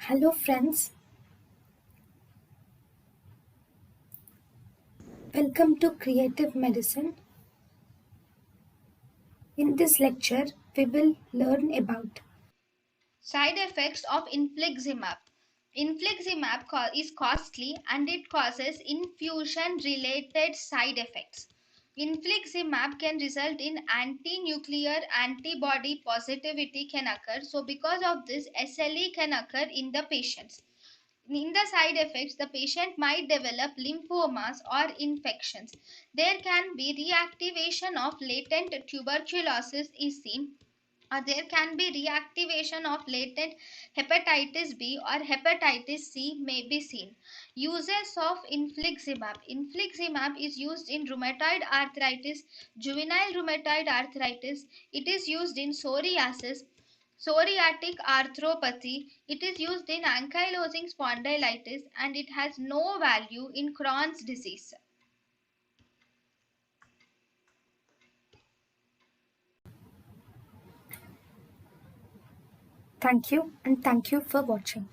Hello, friends. Welcome to Creative Medicine. In this lecture, we will learn about Side effects of infliximab. Is costly and it causes infusion related side effects. Infliximab can result in anti-nuclear antibody positivity can occur. So because of this, SLE can occur in the patients. In the side effects, the patient might develop lymphomas or infections. There can be reactivation of latent tuberculosis is seen, or there can be reactivation of latent hepatitis B or hepatitis C may be seen. Uses of infliximab. Infliximab is used in rheumatoid arthritis, juvenile rheumatoid arthritis. It is used in psoriasis, psoriatic arthropathy. It is used in ankylosing spondylitis and it has no value in Crohn's disease. thank you and thank you for watching.